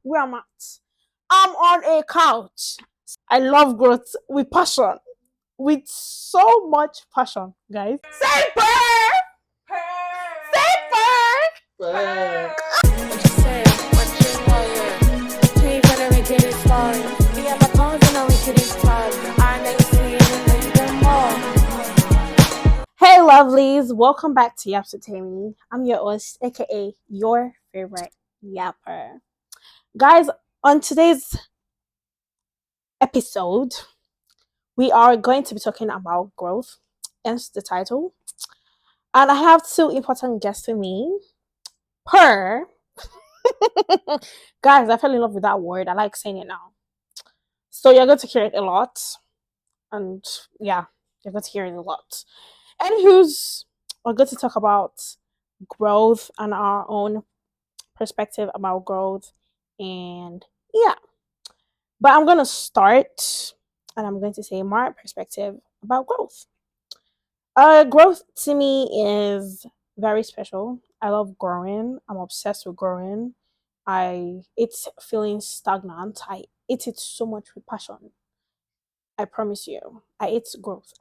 where I'm at. I'm on a couch. I love growth with passion. With so much passion, guys. Say purr! Say purr! Hey lovelies, welcome back to Yaps with Temi. I'm your host, aka your favorite yapper. Guys, on today's episode, we are going to be talking about growth, hence the title. And I have two important guests with me. Per. Guys, I fell in love with that word. I like saying it now. So you're going to hear it a lot. And yeah, you're going to hear it a lot. Anywho's, we're going to talk about growth and our own perspective about growth. And yeah. But I'm going to start and I'm going to say my perspective about growth. Growth to me is very special. I love growing. I'm obsessed with growing. It's feeling stagnant. I eat it so much with passion. I promise you. I eat growth.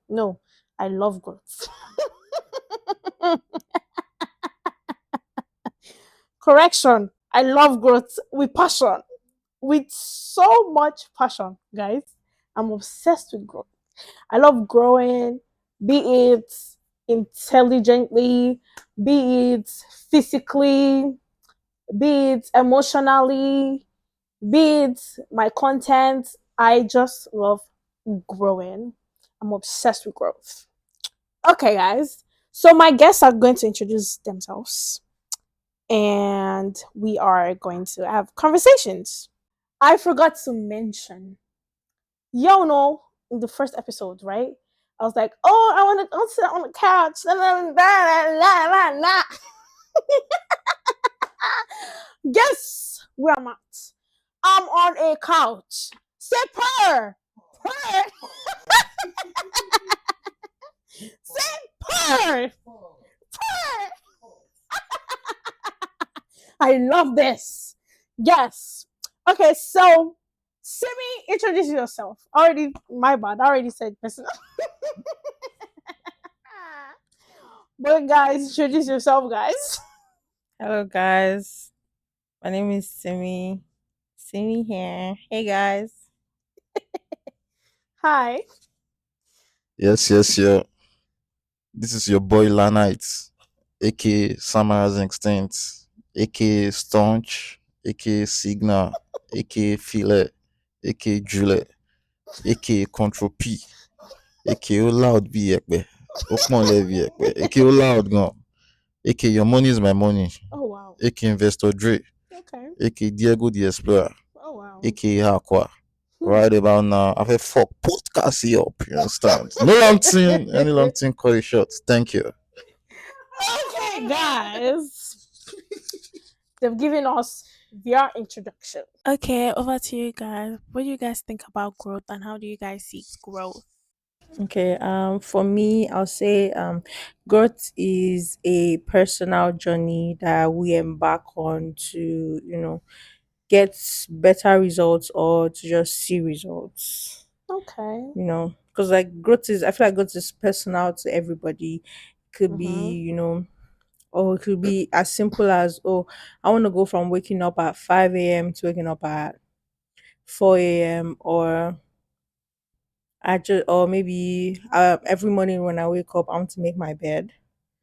No. I love growth. Correction. I love growth with passion. With so much passion, guys. I'm obsessed with growth. I love growing, be it intelligently, be it physically, be it emotionally, be it my content. I just love growing. I'm obsessed with growth. Okay, guys. So my guests are going to introduce themselves and we are going to have conversations. I forgot to mention, y'all know in the first episode, right? I was like, oh, I want to sit on the couch. Guess where I'm at? I'm on a couch. Say purr. Purr. Say purr. Purr. I love this. Yes. Okay, so Simi, introduce yourself. Already, my bad. I already said personal. But guys, introduce yourself, guys. Hello guys, my name is Simi. Simi here. Hey guys. Hi. Yes. This is your boy Lanite, aka Summer Has Extent, aka Staunch, aka Signal, aka Filet, aka Juliet, aka Control P, aka O Loud B Ekpe, Okmon Levy Ekpe, aka O Loud Gun, aka Your Money is My Money, Oh wow. aka Investor Dre, Okay. aka Diego the Explorer, Oh wow. aka Hakwa. Right about now, I've had fuck podcast here up, you understand? No long thing, any long thing, call it short. Thank you. Okay, guys. They've given us their introduction. Okay, over to you guys. What do you guys think about growth and how do you guys see growth? Okay, for me, I'll say growth is a personal journey that we embark on to, get better results or to just see results. Okay. Because like growth is, I feel like growth is personal to everybody. Could be, Mm-hmm. or it could be as simple as, oh, I want to go from waking up at 5 a.m. to waking up at 4 a.m. or or maybe every morning when I wake up, I want to make my bed.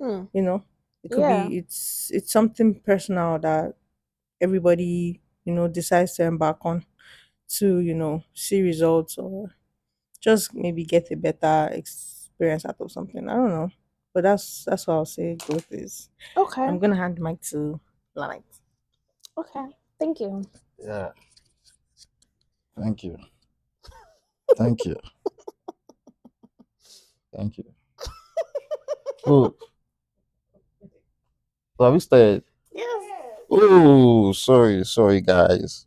Hmm. You know, it could Yeah. be it's something personal that everybody decides to embark on to see results or just maybe get a better experience out of something. I don't know, but that's what I'll say growth is. Okay. I'm gonna hand the mic to Light. Okay. Thank you. Yeah. Thank you. Thank you. Thank you. Oh, so have we started? Yes. Oh, sorry, guys.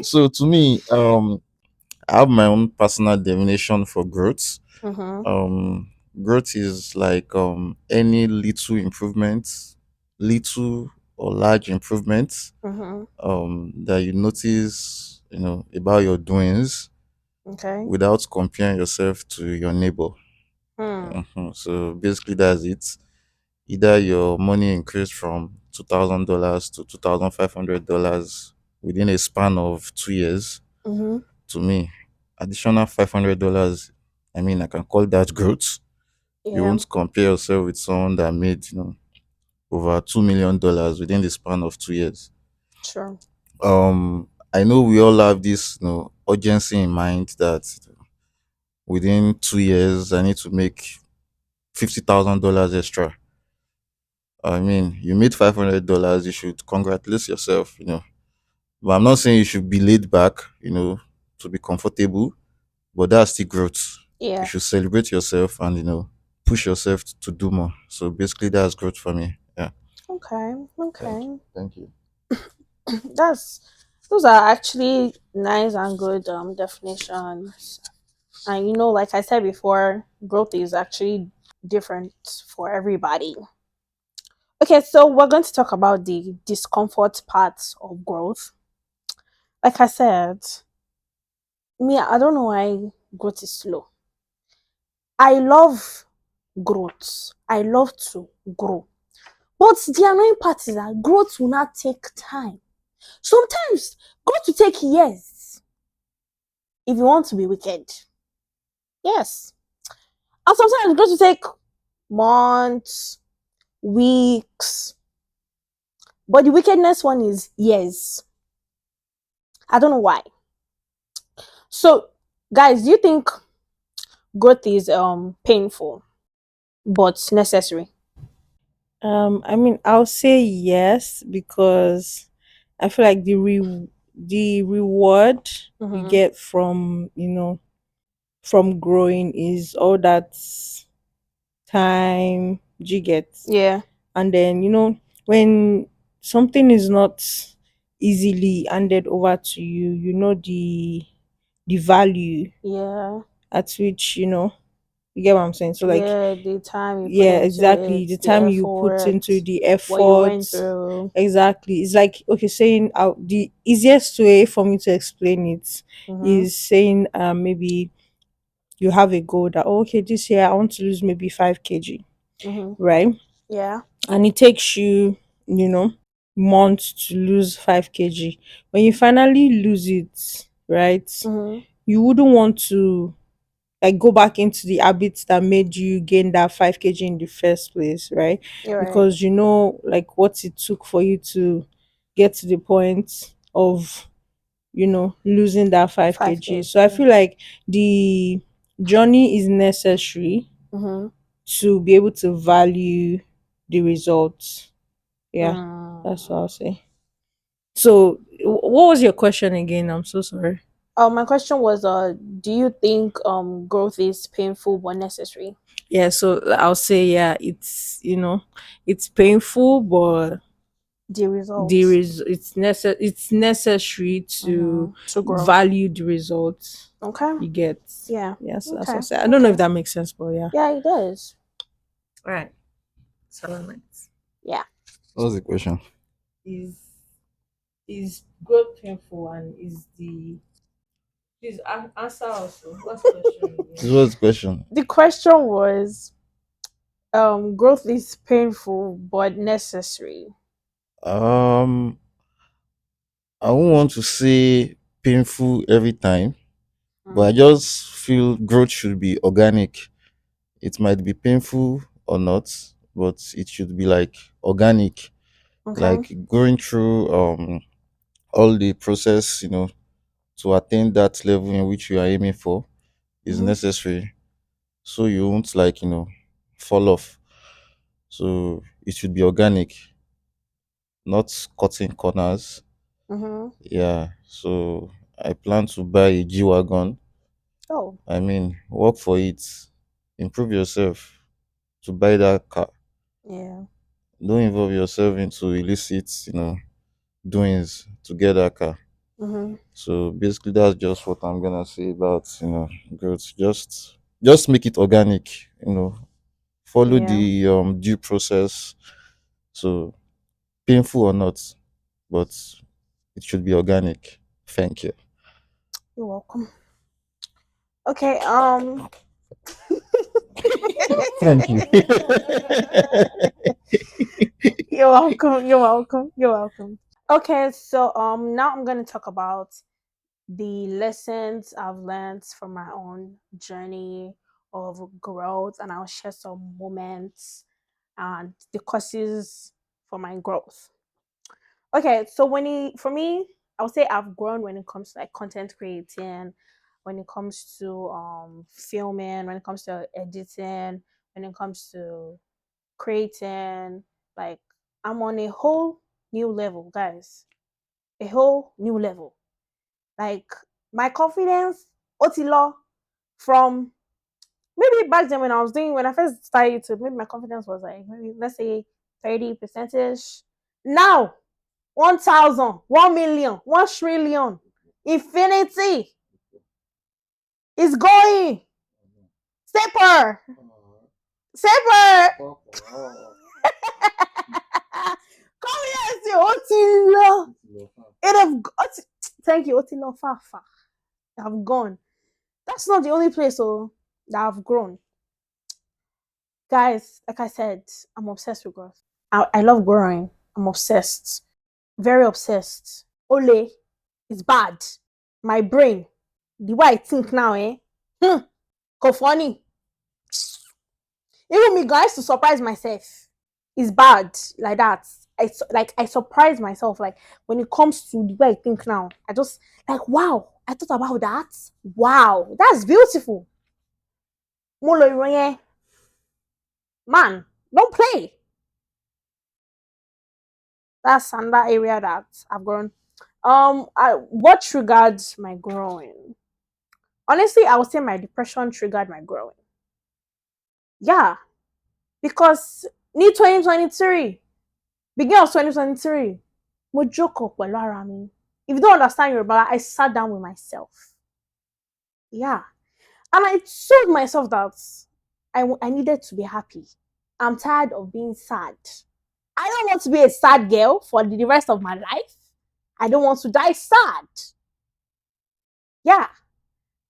So to me, I have my own personal definition for growth. Mm-hmm. growth is like any little improvement, little or large improvement Mm-hmm. that you notice, about your doings Okay. without comparing yourself to your neighbor. Hmm. So basically, that's it. Either your money increased from $2,000 to $2,500 within a span of 2 years. Mm-hmm. To me, additional $500. I mean, I can call that growth. You Yeah. won't compare yourself with someone that made, over $2 million within the span of 2 years. Sure. I know we all have this, urgency in mind that within 2 years I need to make $50,000 extra. I mean, you made $500, you should congratulate yourself, But I'm not saying you should be laid back, to be comfortable, but that's still growth. You Yeah. should celebrate yourself and, push yourself to do more. So basically, that's growth for me. Yeah. Okay. Thank you. Okay. Thank you. That's those are actually nice and good definitions. And like I said before, growth is actually different for everybody. Okay, so we're going to talk about the discomfort parts of growth. Like I said, me, I don't know why growth is slow. I love growth. I love to grow. But the annoying part is that growth will not take time. Sometimes growth will take years if you want to be wicked. Yes. And sometimes growth will take months, weeks. But the wickedness one is years. I don't know why. So, guys, do you think growth is painful but necessary? I mean, I'll say yes because I feel like the reward you Mm-hmm. get from from growing is all that time you get, Yeah. and then when something is not easily handed over to you, the value Yeah. at which you get what I'm saying. So like, Yeah. The time you put yeah, into exactly. it, The the time you put effort, into the what you went effort, through. exactly. It's like, okay, saying the easiest way for me to explain it Mm-hmm. is saying maybe you have a goal that, oh, okay, this year I want to lose maybe 5 kg, Mm-hmm. right? Yeah. And it takes you, you know, months to lose 5 kg. When you finally lose it, right? Mm-hmm. You wouldn't want to like go back into the habits that made you gain that 5 kg in the first place, right? You're right. Because like what it took for you to get to the point of losing that 5 5 kg. So I kg. feel like the journey is necessary Mm-hmm. to be able to value the results. Yeah, that's what Mm. I'll say. So what was your question again? I'm so sorry. Oh, my question was, do you think growth is painful but necessary? Yeah, so I'll say, yeah, it's painful, but The results. it's necessary to Mm-hmm. To grow. value the results Okay. you get. Yeah. Yes, that's what I Okay. say. I don't know if Okay. that makes sense, but yeah. Yeah, it does. Right. Settlement. Yeah. What was the question? Is growth painful, and is the please answer also. What's the question This again? was the question. The question was, growth is painful but necessary. Um, I won't want to say painful every time, but I Mm. just feel growth should be organic. It might be painful or not, but it should be like organic, Okay. like going through all the process, to attain that level in which you are aiming for is Mm-hmm. necessary. So you won't like, fall off. So it should be organic, not cutting corners. Mm-hmm. Yeah. So I plan to buy a G Wagon. Oh. I mean, work for it, improve yourself to buy that car. Yeah. Don't involve yourself into illicit, doings to get that car. Mm-hmm. So basically, that's just what I'm gonna say about growth. Just make it organic. follow Yeah. the due process. So painful or not, but it should be organic. Thank you. You're welcome. Okay. Thank you. You're welcome. You're welcome. You're welcome. Okay, so now I'm gonna talk about the lessons I've learned from my own journey of growth, and I'll share some moments and the causes for my growth. Okay, so for me, I would say I've grown when it comes to like content creating, when it comes to filming, when it comes to editing, when it comes to creating. Like I'm on a whole new level, guys. A whole new level. Like my confidence, Otilo, from maybe back then when I first started YouTube, maybe my confidence was like maybe let's say 30 percentage. Now 1,000, 1,000,000, 1,000,000,000,000, infinity is going. Saper, saper. Come here, see Otilo. It have got. Thank you, Otilo Fafa. I've gone. That's not the only place that I've grown. Guys, like I said, I'm obsessed with growth. I love growing. I'm obsessed. Very obsessed. Ole is bad. My brain, the way I think now, funny. Even me guys to surprise myself is bad like that. I surprise myself like when it comes to the way I think now. I just like wow, I thought about that. Wow, that's beautiful. Mo lo ìran yẹn. Man, don't play. That's another area that I've grown. What triggered my growing? Honestly, I would say my depression triggered my growing. Yeah, because ní 2023, beginning of 2023, mo jókòó pẹ̀lú ara mi. If you don't understand Yoruba, I sat down with myself. Yeah, and I told myself that I needed to be happy. I'm tired of being sad. I don't want to be a sad girl for the rest of my life. I don't want to die sad. Yeah.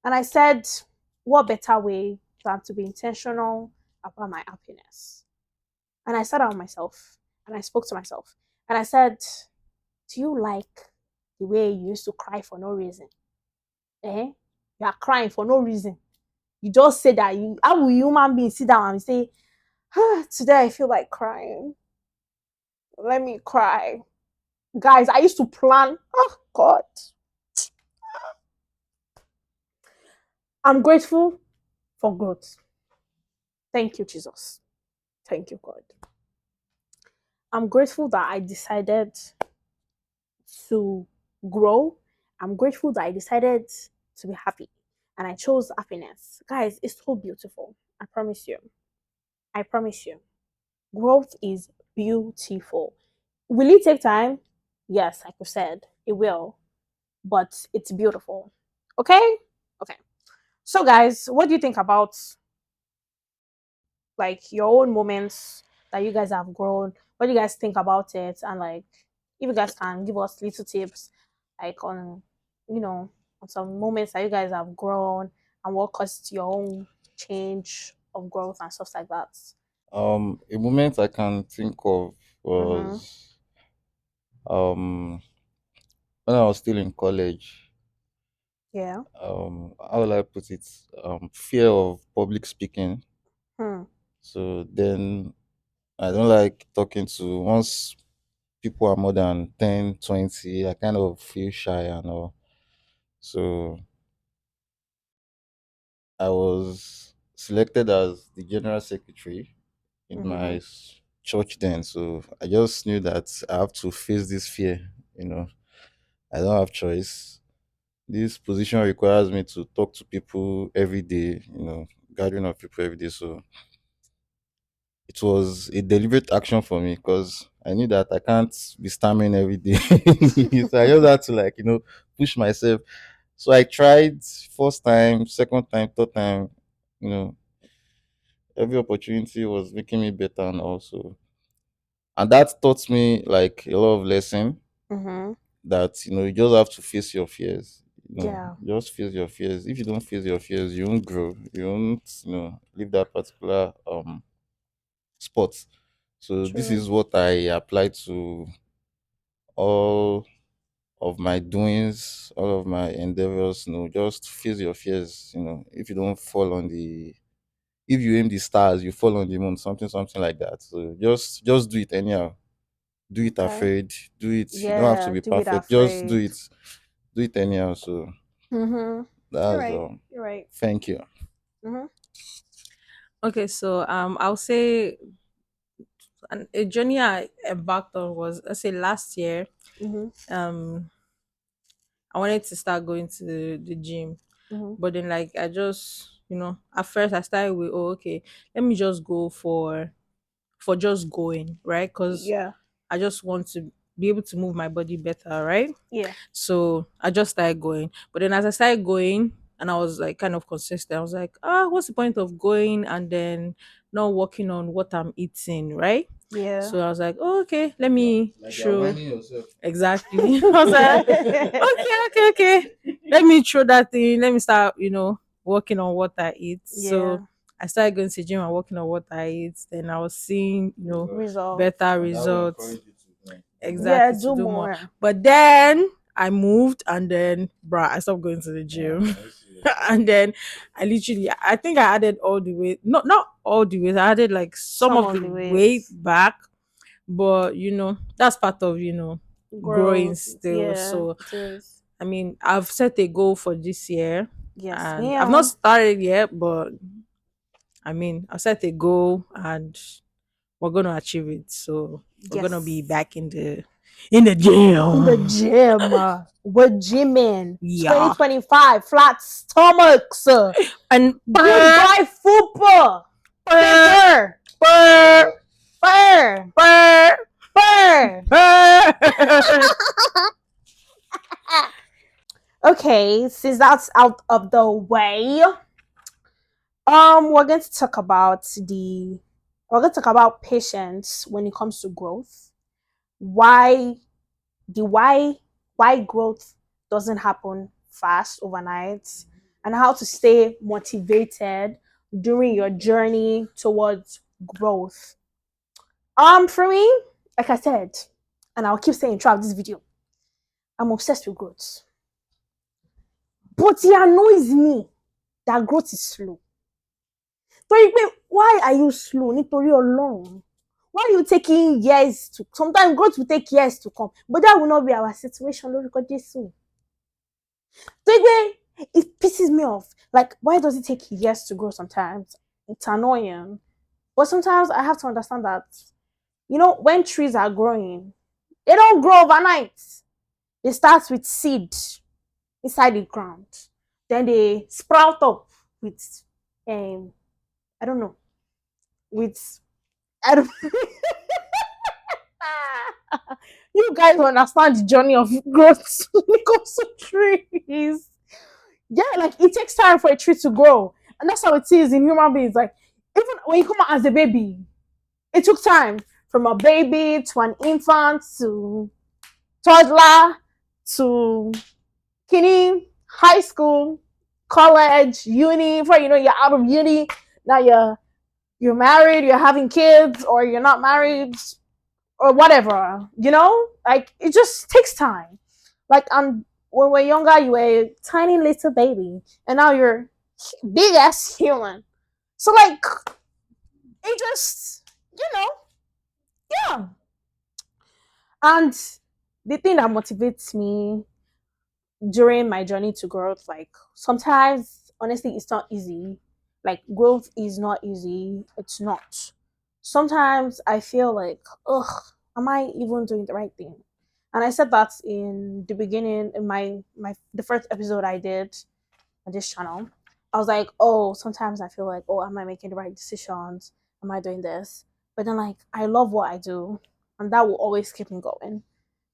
And I said, what better way than to be intentional about my happiness? And I sat down with myself and I spoke to myself. And I said, do you like the way you used to cry for no reason? Eh? You are crying for no reason. You just say that how will human being sit down and say, today I feel like crying. Let me cry. Guys, I used to plan. Oh God. I'm grateful for growth. Thank you, Jesus. Thank you, God. I'm grateful that I decided to grow. I'm grateful that I decided to be happy. And I chose happiness. Guys, it's so beautiful. I promise you. I promise you. Growth is beautiful. Will it take time? Yes, like we said, it will. But it's beautiful. Okay? Okay. So, guys, what do you think about like your own moments that you guys have grown? What do you guys think about it? And like, if you guys can give us little tips, like on, you know, on some moments that you guys have grown and what caused your own change of growth and stuff like that. A moment I can think of Mm-hmm. was when I was still in college. Yeah. How will I put it? Fear of public speaking. Hmm. So then I don't like talking to once people are more than 10, 20. I kind of feel shy and all. So I was selected as the general secretary in Mm-hmm. my church then. So I just knew that I have to face this fear. You know, I don't have choice. This position requires me to talk to people every day. Gathering of people every day. So it was a deliberate action for me because I knew that I can't be stammering every day. So I just had to push myself. So I tried first time, second time, third time. You know, Every opportunity was making me better, and also, and that taught me like a lot of lesson Mm-hmm. that you just have to face your fears. Yeah. Just face your fears. If you don't face your fears, you won't grow. You won't leave that particular spot. So this True. is what I apply to all of my doings, all of my endeavors. Just face your fears. If you don't fall on the, if you aim the stars, you fall on the moon. Something like that. So just do it anyhow. Do it Okay. afraid. Do it. You don't have to Yeah. be Do it perfect. Just do afraid. it. Do it anyhow. So Mm-hmm. You're that's right. You're right. thank you. Mm-hmm. Okay, so I'll say a journey I embarked on was, let's say, last year. Mm-hmm. Um, I wanted to start going to the gym, Mm-hmm. but then like I just, at first I started with, oh, okay, let me just go for just going, right? Because Yeah. I just want to be able to move my body better, right? Yeah. So I just started going. But then as I started going and I was like kind of consistent, I was like, what's the point of going and then not working on what I'm eating, right? Yeah. So I was like, oh, okay, let me Like you're throw. whining yourself. Exactly. I was like, okay. Let me throw that thing. Let me start, working on what I eat. Yeah. So I started going to the gym and working on what I eat. Then I was seeing, Result. better And that will results. encourage you to do more. Yeah. Exactly, to Do do more. more. But then I moved and then bruh, I stopped going to the gym. Are you serious? And then I think I added all the weight. Not all the weight. I added like some Some of of the the weight ways. back. But that's part of, growing Growth. still. Yeah. So It is. I mean, I've set a goal for this year Yes, and I've not ma'am. started yet, but I mean, I've set a goal and we're gonna achieve it. So we're gonna be Yes. back in the In the gym. gym. We're gymming. Yeah. 2025. Flat stomachs. And Goodbye football. purr, Paper. purr, Fur. purr, Fur. purr. Okay, since that's out of the way, we're going to talk about patience when it comes to growth. Why the why growth doesn't happen fast overnight, and how to stay motivated during your journey towards growth. For me, like I said, and I'll keep saying throughout this video, I'm obsessed with growth. But it annoys me that growth is slow. Torí pé why are you slow? Nítorí Ọlọ́run. Why are you taking years to? Sometimes growth will take years to come, but that will not be our situation lórúkọ Jésù. Torí pé it pisses me off. Like, why does it take years to grow sometimes? It's annoying. But sometimes I have to understand that, when trees are growing, they don't grow overnight. They start with seed inside the ground. Then they sprout up with I don't know, with I don't you guys understand the journey of growth when it comes to trees. Yeah, like it takes time for a tree to grow. And that's how it is in human beings. Like, even when you come out as a baby, it took time from a baby to an infant to toddler to kiddie, high school, college, uni. Before you know, you're out of uni. Now you're married, you're having kids, or you're not married, or whatever. Like it just takes time. Like, when we're younger, you were a tiny little baby, and now you're big ass human. So like, it just yeah. And the thing that motivates me during my journey to growth, like sometimes honestly it's not easy. Like, growth is not easy. It's not. Sometimes I feel like, ugh, am I even doing the right thing? And I said that in the beginning, in my the first episode I did on this channel. I was like, oh, sometimes I feel like, oh, am I making the right decisions? Am I doing this? But then, like, I love what I do, and that will always keep me going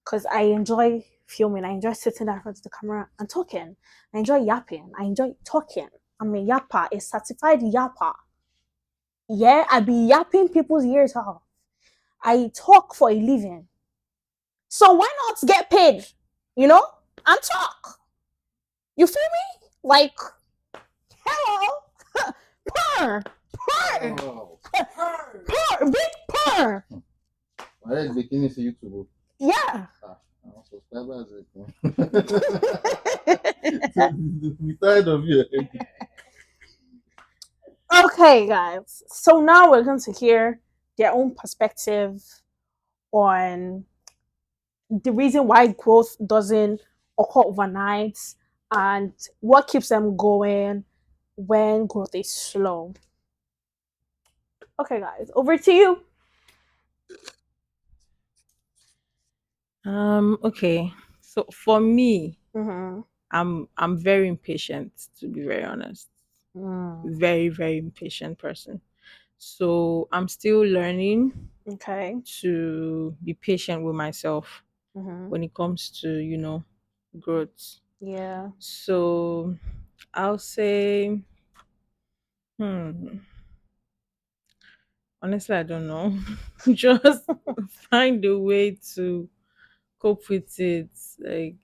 because I enjoy filming. I enjoy sitting down in front of the camera and talking. I enjoy yapping. I enjoy talking. I'm a yapper, a certified yapper. Yeah, I be yapping people's ears off. I talk for a living. So why not get paid? You know? And talk. You feel me? Like, hello? Purr. Purr. Wow. Purr. Big purr. I had bikini for YouTube. Yeah. Ah, our subscribers. We tired of you. Okay, guys. So now we're going to hear their own perspective on the reason why growth doesn't occur overnight and what keeps them going when growth is slow. Okay, guys, over to you. Okay. So for me, Mm-hmm. I'm very impatient, to be very honest. Mm. Very, very impatient person. So I'm still learning Okay. to be patient with myself Mm-hmm. when it comes to, growth. Yeah. So I'll say, hmm, honestly, I don't know. Just find a way to cope with it. Like,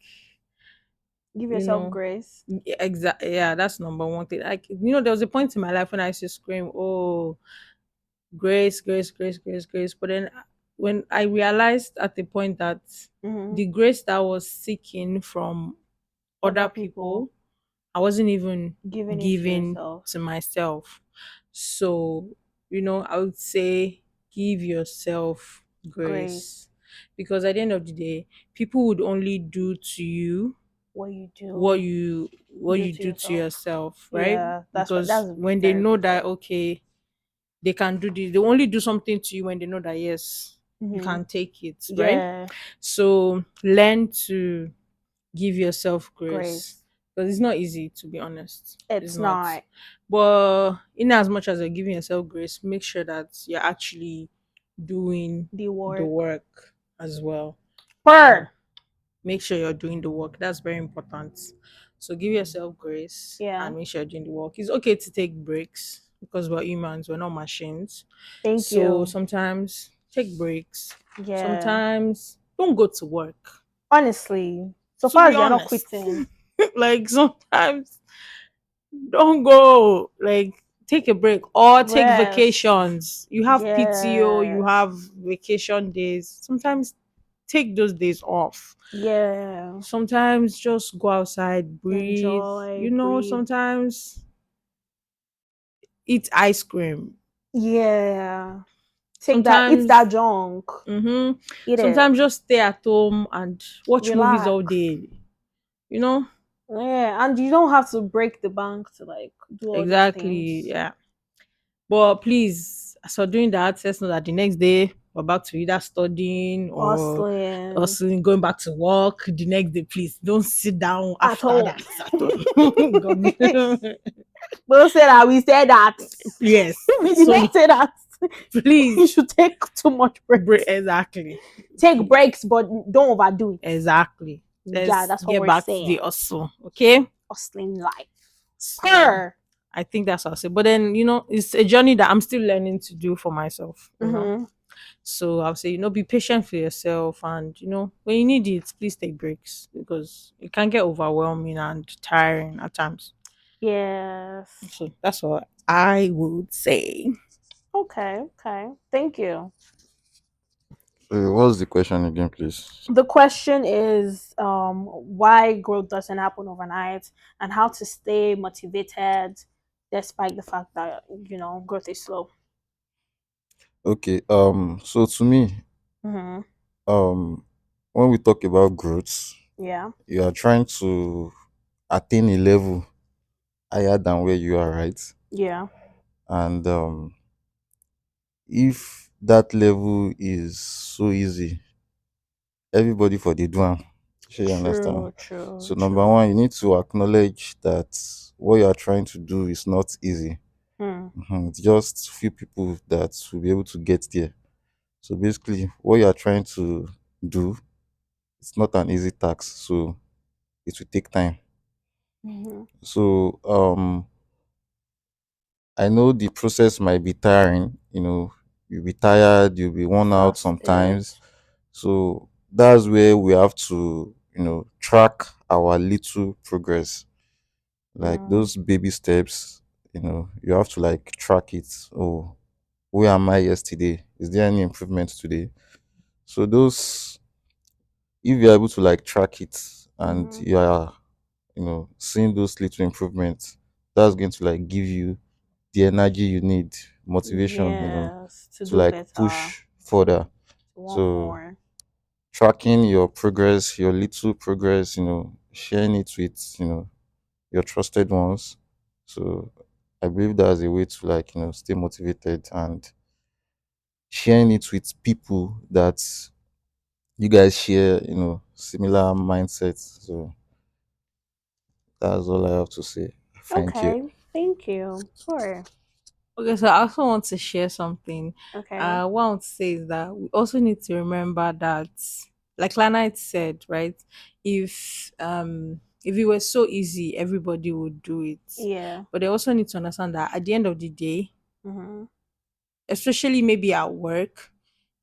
Give you yourself know, grace. exactly. Yeah, that's number one thing. Like, there was a point in my life when I used to scream, "Oh, grace, grace, grace, grace, grace." But then when I realized at the point that Mm-hmm. the grace that I was seeking from other Other people people, I wasn't even giving it to giving yourself. to myself. So, I would say give yourself Grace. grace. Because at the end of the day, people would only do to you What you what do, you do to do to yourself. yourself, right? Yeah, that's right. Because That's when they very, know very that, true. okay, they can do this, they only do something to you when they know that, yes, you Mm-hmm. can take it, right? Yeah. So learn to give yourself grace, Grace. because it's not easy, to be honest. It's It's not. not But in as much as you're giving yourself grace, make sure that you're actually doing the the work. work as well. Per. Make sure you're doing the work. That's very important. So give yourself grace Yeah. and make sure you're doing the work. It's okay to take breaks because we're humans, we're not machines. Thank So you. sometimes take breaks. Yeah. Sometimes don't go to work. Honestly, so To far be as you're not honest, quitting, like sometimes don't go. Like take a break or take rest. vacations. You have PTO, you Yes. have vacation days. Sometimes take those days off. Yeah. Sometimes just go outside, breathe. Enjoy, breathe. Sometimes eat ice cream. Yeah. Take that. Eat Sometimes, that junk. mm-hmm, Eat it. sometimes just stay at home and watch movies all Relax. day. You know, Yeah, and you don't have to break the bank to like do all those exactly. things. Yeah. But please, as for doing that, let's know that the next day we're back to either studying or Hustling also going back to work. The next day, please don't sit down at after home. that at home. God. Don't say that. We said that. Yes. We did So not say that. You please, should take too much breaks. exactly. Take Please. breaks, but don't overdo it. Exactly. Yeah, Let's that's what get we're back to the saying. hustle. Okay. Hustling life. So Per. I think that's what I'll say. But then, it's a journey that I'm still learning to do for myself. Mm-hmm. So I'll say, be patient for yourself and when you need it, please take breaks because it can get overwhelming and tiring at times. Yes. So that's what I would say. Okay. Okay. Thank you. What's the question again, please? The question is why growth doesn't happen overnight and how to stay motivated despite the fact that growth is slow. Okay. So to me, Mm-hmm. um, when we talk about growth, Yeah. you are trying to attain a level higher than where you are, right? Yeah. And if that level is so easy, everybody for the do am. Sure, you understand? True, true, So number true. one, you need to acknowledge that what you are trying to do is not easy. Hmm. It's just few people that will be able to get there. So basically, what you are trying to do, it's not an easy task. So it will take time. Mm-hmm. So I know the process might be tiring, you'll be tired, you'll be worn out Exhausted. sometimes. So that's where we have to, track our little progress, like Mm, those baby steps. You have to like track it. Oh, where am I yesterday? Is there any improvement today? So those, if you're able to like track it and mm-hmm. you are, seeing those little improvements, that's going to like give you the energy you need, motivation, Yes, to to do like better. push further. To want So more. tracking your progress, your little progress, sharing it with, your trusted ones. So I believe that's a way to like, stay motivated, and sharing it with people that you guys share, similar mindsets. So that's all I have to say. Thank you. Okay, thank you. Sure. Okay, so I also want to share something. Okay. What I want to say is that we also need to remember that, like Lana said, right? If it were so easy, everybody would do it. Yeah. But they also need to understand that at the end of the day, Mm-hmm. especially maybe at work,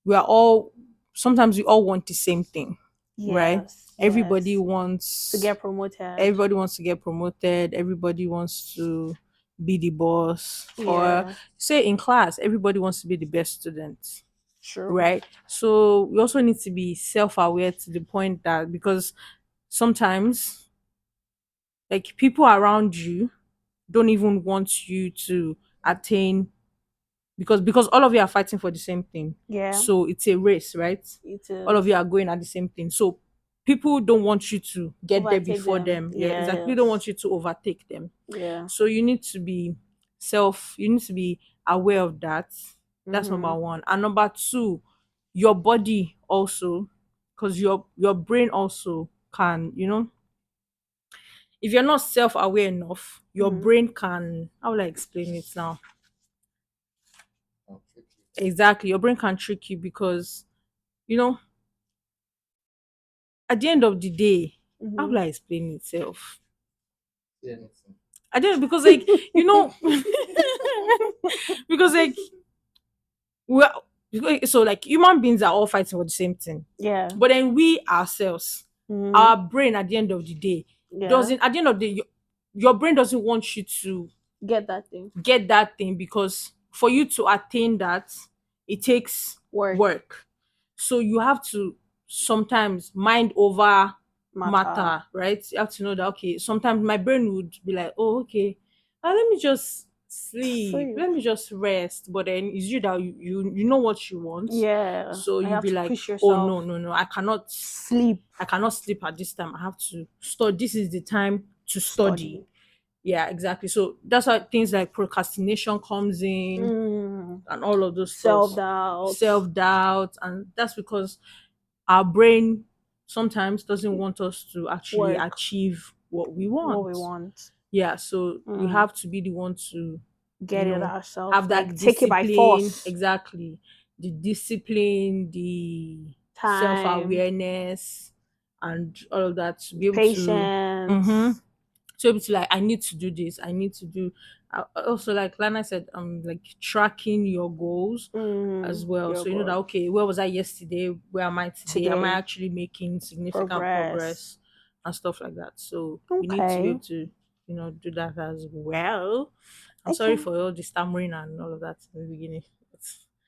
we are all sometimes we all want the same thing, right? Yes. Everybody Yes. To wants get promoted. everybody wants to get promoted, everybody wants to be the boss, or Yeah. say in class everybody wants to be the best student, True. right? So we also need to be self-aware to the point that, because sometimes like people around you don't even want you to attain, because all of you are fighting for the same thing. Yeah. So it's a race, right? It All of is. you are going at the same thing. So people don't want you to get there Overtake before them. them. Yeah, exactly. They don't Yes. want you to overtake them. Yeah. So you need to be aware of that. That's Mm-hmm. number one. And number two, your body also, because your brain also can, if you're not self-aware enough, your Mm-hmm. brain can, how will I explain it now? Exactly. Your brain can trick you because, you know, at the end of the day, how Mm-hmm. will I explain itself? I don't, because like, you know, because like well, so like human beings are all fighting for the same thing, Yeah. but then we ourselves, Mm-hmm. our brain at the end of the day Yeah. doesn't. At the end of the day, your brain doesn't want you to Get that thing. get that thing, because for you to attain that, it takes Work. work. So you have to sometimes mind over Matter. matter, right? You have to know that, okay, sometimes my brain would be like, oh, okay, let me just sleep, Sleep. let me just rest. But then it's you that you know what you want. Yeah. So I you have be to like, push oh yourself. no, no, no, I cannot, Sleep. sleep at this time. I have to study. This is the time to study. Study. Yeah, exactly. So that's why things like procrastination comes in, Mm. and all of those Self stuff, doubt. self-doubt. And that's because our brain sometimes doesn't want us to actually Work. achieve what we What we want. want. Yeah, so we Mm. have to be the one to, Get it have ourselves. Like that take it by discipline. force. Exactly. The discipline, the Time. self-awareness, and all of that to be able to, mm-hmm, Patience. to be able to like, I need to do this, I need to do, also like Lana said, like tracking your goals Mm. as well. Your So you know that, growth. okay, where was I yesterday, where am I today, am I Today. actually making significant Progress. progress and stuff like that. So we need to be Okay. able to, do that as well. I'm sorry Okay. for all the stammering and all of that in the beginning, but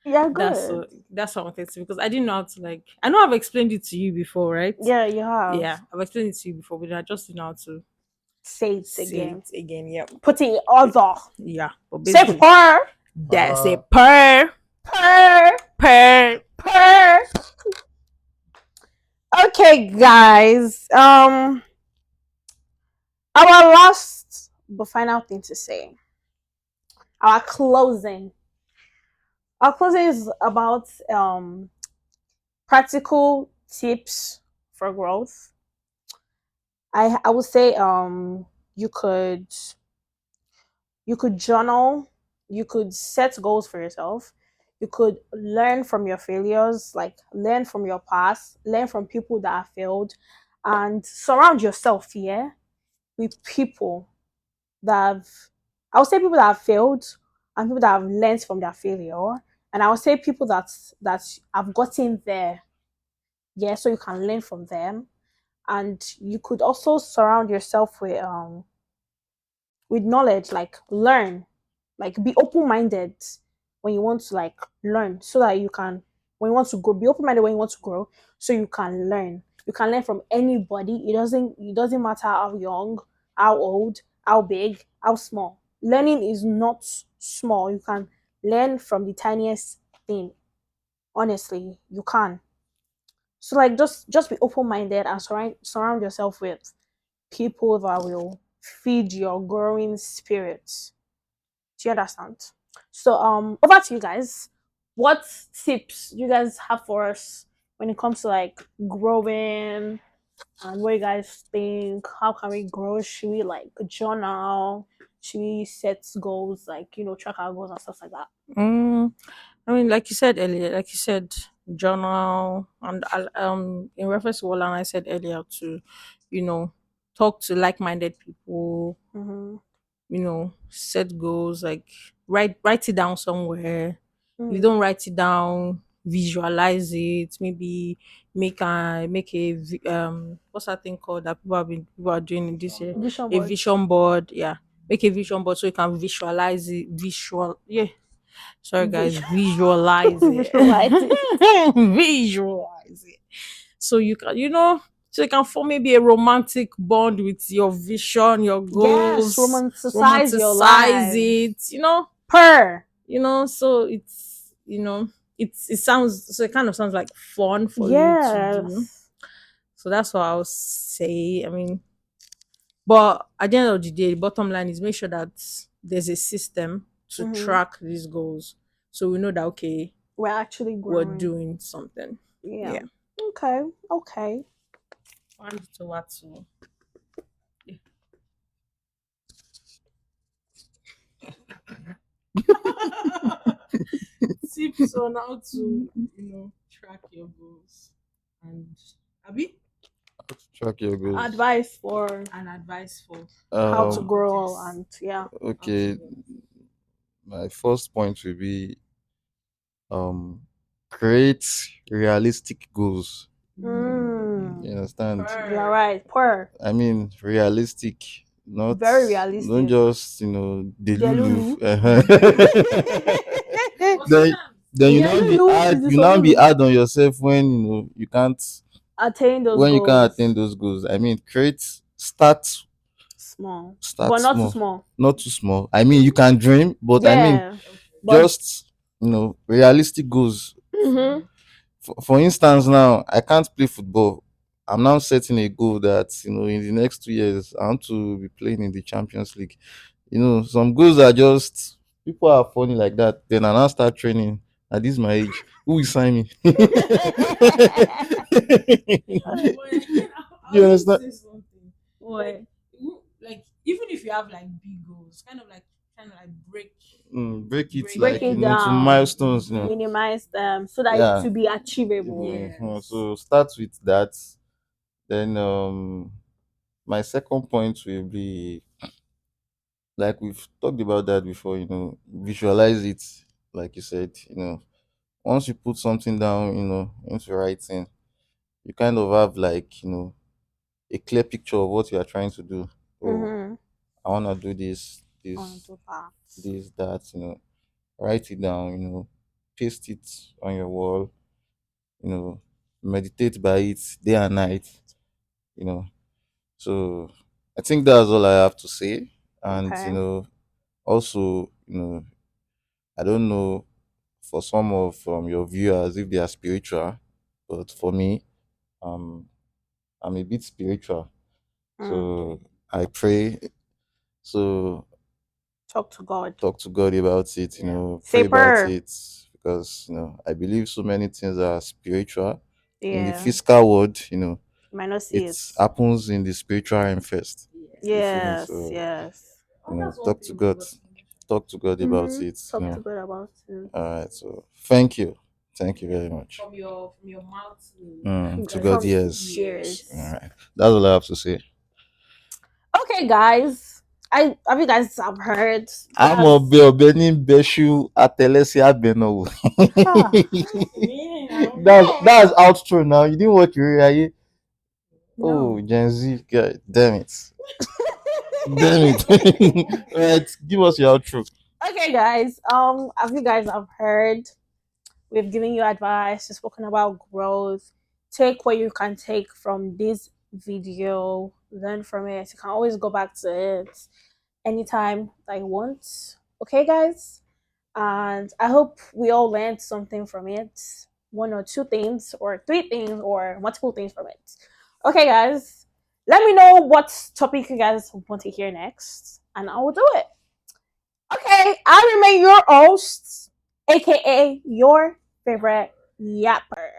Yeah, that's good. what I wanted to, because I didn't know how to, like, I know I've explained it to you before, right? Yeah, you have. Yeah, I've explained it to you before, but I just didn't know how to Say it say again. it again. Yeah. Put it in other. Yeah, but Say basically, purr. that's a per Purr. per. Purr. Okay, guys. Our last but final thing to say. Our closing. Our closing is about practical tips for growth. I would say you could journal, you could set goals for yourself, you could learn from your failures, like learn from your past, learn from people that have failed, and surround yourself, yeah, with people that have, I would say people that have failed, and people that have learned from their failure. And I would say people that have gotten there, yeah, so you can learn from them. And you could also surround yourself with knowledge, like learn, like be open-minded when you want to like learn, so that you can, when you want to grow, be open-minded when you want to grow, so you can learn. You can learn from anybody. It doesn't matter how young, how old, how big, how small. Learning is not small. You can learn from the tiniest thing. Honestly, you can. So like just be open-minded and surround yourself with people that will feed your growing spirit. Do you understand? So over to you guys. What tips do you guys have for us when it comes to like growing, and what you guys think? How can we grow? Should we like journal? Should we set goals, like track our goals and stuff like that? Mm, I mean, like you said earlier, like you said, journal, and in reference to what I said earlier, to, you know, talk to like-minded people, Mm-hmm. set goals, like write it down somewhere. If you Mm. don't write it down, visualize it. Maybe what's that thing called that people are doing in this year? Vision A board. vision board, yeah. Make a vision board so you can visualize it. Yeah. Sorry guys, visualize it. Visualize it. Visualize it. So you can, so you can form maybe a romantic bond with your vision, your Yes, goals, romanticize your romanticize life. it. Per. So it sounds, so it kind of sounds like fun for you to do. Yes. So that's what I'll say. I mean, but at the end of the day, the bottom line is make sure that there's a system to Mm-hmm. track these goals. So we know that, okay, We're actually we're growing. doing something. Yeah. Yeah. Okay. Okay. And to what to yeah. Tips on how to, track your goals. And Abby? How to track your goals. Advice for And advice for how to Um, grow tips. and yeah. How to okay, grow. my first point will be um create realistic goals. Mm. You understand? You're Per. right. Per. I mean realistic, not Very don't realistic. just delulu. Delulu. But then sometimes then you now be Delulu is hard the you now be Solulu. hard on yourself when you can't, Attain those when you can't attain goals. those goals. I mean create, start Small. start But not too small, small. not too small. I mean you can dream, but I mean Yeah. But just realistic goals. mm-hmm. For instance, now I can't play football. I'm now setting a goal that in the next 2 years I want to be playing in the Champions League. Some goals are just, people are funny like that. Then I now start training. At this my age, who will sign me? but again, I You also understand? say something. What? Like even if you have like big goals, kind of like Break it break Break like it it into down. down milestones. Minimize them so that it Yeah. to be achievable. Yes. So start with that. Then my second point will be, like we've talked about that before, visualize it. Like you said, once you put something down, into writing, you kind of have like, a clear picture of what you are trying to do. Oh, Mm-hmm. I want to do this, I want to do that. that, write it down, paste it on your wall, you know, meditate by it day and night, you know. So I think that's all I have to say. And, Okay. also, I don't know for some of your viewers if they are spiritual, but for me, um, I'm a bit spiritual. Mm. So I pray. So Talk to God. talk to God about it, Yeah. pray about Saper. it, because I believe so many things are spiritual. In the Yeah. physical world, You might not see it it. happens in the spiritual realm first. You feel me? Yes. So Yes. That's one talk to thing we God. got to mention. Talk to God about Mm-hmm. it. Talk to God about it. All right. So thank you Yeah. very much. From your mouth To to God, From yes. ears. All cheers. right. That's all I have to say. Okay, guys. I have you guys have heard I'm a that's Benin Beshu Atelesi Abeno. huh. That's outro now. You didn't watch Uriah? Oh, No. Gen Z guy, damn it. Damn it. Right, give us your outro. Okay guys, as you guys have heard, we've given you advice, we've spoken about growth. Take what you can take from this video, learn from it. You can always go back to it anytime that you want. Okay, guys? And I hope we all learned something from it. One or two things, or three things, or multiple things from it. Okay, guys. Let me know what topic you guys want to hear next, and I will do it. Okay, I remain your host, aka your favorite yapper.